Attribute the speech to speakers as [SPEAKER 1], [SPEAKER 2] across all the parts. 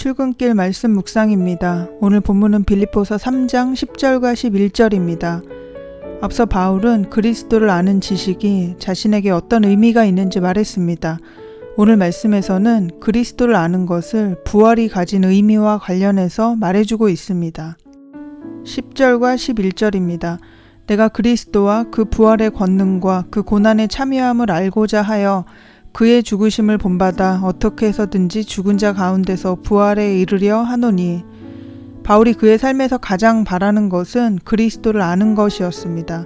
[SPEAKER 1] 출근길 말씀 묵상입니다. 오늘 본문은 빌립보서 3장 10절과 11절입니다. 앞서 바울은 그리스도를 아는 지식이 자신에게 어떤 의미가 있는지 말했습니다. 오늘 말씀에서는 그리스도를 아는 것을 부활이 가진 의미와 관련해서 말해주고 있습니다. 10절과 11절입니다. 내가 그리스도와 그 부활의 권능과 그 고난의 참여함을 알고자 하여 그의 죽으심을 본받아 어떻게 해서든지 죽은 자 가운데서 부활에 이르려 하노니. 바울이 그의 삶에서 가장 바라는 것은 그리스도를 아는 것이었습니다.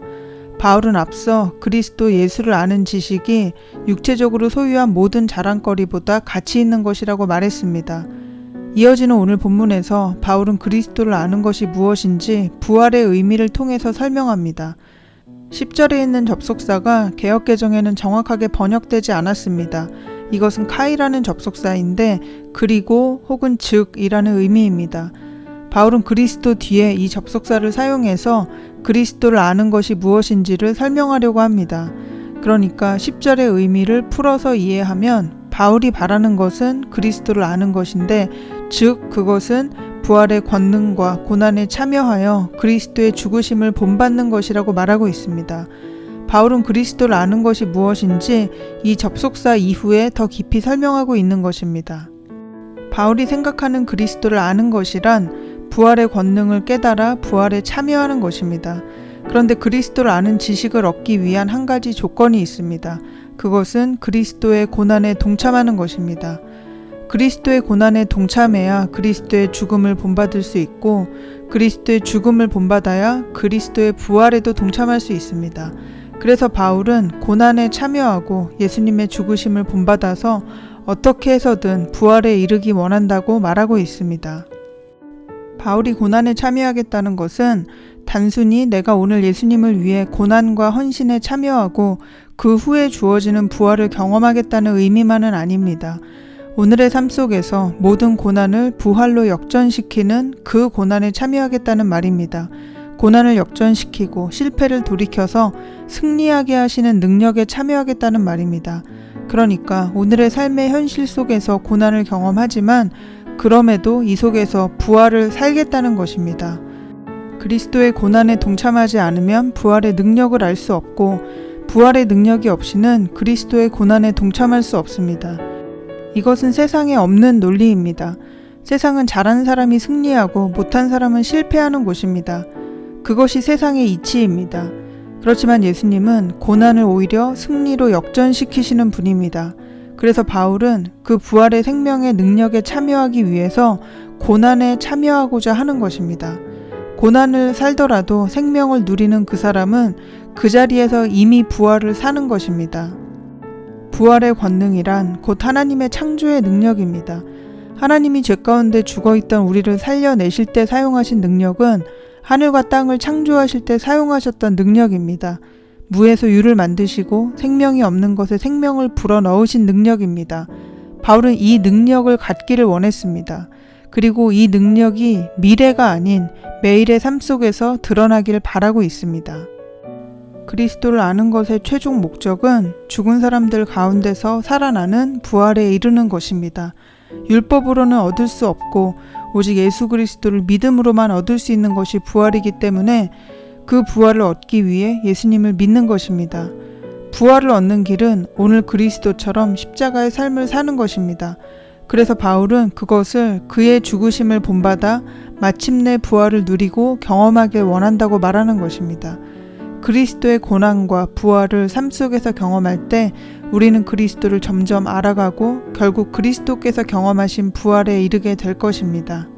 [SPEAKER 1] 바울은 앞서 그리스도 예수를 아는 지식이 육체적으로 소유한 모든 자랑거리보다 가치 있는 것이라고 말했습니다. 이어지는 오늘 본문에서 바울은 그리스도를 아는 것이 무엇인지 부활의 의미를 통해서 설명합니다. 10절에 있는 접속사가 개역개정에는 정확하게 번역되지 않았습니다. 이것은 카이라는 접속사인데 그리고 혹은 즉이라는 의미입니다. 바울은 그리스도 뒤에 이 접속사를 사용해서 그리스도를 아는 것이 무엇인지를 설명하려고 합니다. 그러니까 10절의 의미를 풀어서 이해하면 바울이 바라는 것은 그리스도를 아는 것인데 즉 그것은 부활의 권능과 고난에 참여하여 그리스도의 죽으심을 본받는 것이라고 말하고 있습니다. 바울은 그리스도를 아는 것이 무엇인지 이 접속사 이후에 더 깊이 설명하고 있는 것입니다. 바울이 생각하는 그리스도를 아는 것이란 부활의 권능을 깨달아 부활에 참여하는 것입니다. 그런데 그리스도를 아는 지식을 얻기 위한 한 가지 조건이 있습니다. 그것은 그리스도의 고난에 동참하는 것입니다. 그리스도의 고난에 동참해야 그리스도의 죽음을 본받을 수 있고 그리스도의 죽음을 본받아야 그리스도의 부활에도 동참할 수 있습니다. 그래서 바울은 고난에 참여하고 예수님의 죽으심을 본받아서 어떻게 해서든 부활에 이르기 원한다고 말하고 있습니다. 바울이 고난에 참여하겠다는 것은 단순히 내가 오늘 예수님을 위해 고난과 헌신에 참여하고 그 후에 주어지는 부활을 경험하겠다는 의미만은 아닙니다. 오늘의 삶 속에서 모든 고난을 부활로 역전시키는 그 고난에 참여하겠다는 말입니다. 고난을 역전시키고 실패를 돌이켜서 승리하게 하시는 능력에 참여하겠다는 말입니다. 그러니까 오늘의 삶의 현실 속에서 고난을 경험하지만 그럼에도 이 속에서 부활을 살겠다는 것입니다. 그리스도의 고난에 동참하지 않으면 부활의 능력을 알 수 없고 부활의 능력이 없이는 그리스도의 고난에 동참할 수 없습니다. 이것은 세상에 없는 논리입니다. 세상은 잘한 사람이 승리하고 못한 사람은 실패하는 곳입니다. 그것이 세상의 이치입니다. 그렇지만 예수님은 고난을 오히려 승리로 역전시키시는 분입니다. 그래서 바울은 그 부활의 생명의 능력에 참여하기 위해서 고난에 참여하고자 하는 것입니다. 고난을 살더라도 생명을 누리는 그 사람은 그 자리에서 이미 부활을 사는 것입니다. 부활의 권능이란 곧 하나님의 창조의 능력입니다. 하나님이 죄 가운데 죽어있던 우리를 살려내실 때 사용하신 능력은 하늘과 땅을 창조하실 때 사용하셨던 능력입니다. 무에서 유를 만드시고 생명이 없는 것에 생명을 불어넣으신 능력입니다. 바울은 이 능력을 갖기를 원했습니다. 그리고 이 능력이 미래가 아닌 매일의 삶 속에서 드러나길 바라고 있습니다. 그리스도를 아는 것의 최종 목적은 죽은 사람들 가운데서 살아나는 부활에 이르는 것입니다. 율법으로는 얻을 수 없고 오직 예수 그리스도를 믿음으로만 얻을 수 있는 것이 부활이기 때문에 그 부활을 얻기 위해 예수님을 믿는 것입니다. 부활을 얻는 길은 오늘 그리스도처럼 십자가의 삶을 사는 것입니다. 그래서 바울은 그것을 그의 죽으심을 본받아 마침내 부활을 누리고 경험하길 원한다고 말하는 것입니다. 그리스도의 고난과 부활을 삶 속에서 경험할 때 우리는 그리스도를 점점 알아가고 결국 그리스도께서 경험하신 부활에 이르게 될 것입니다.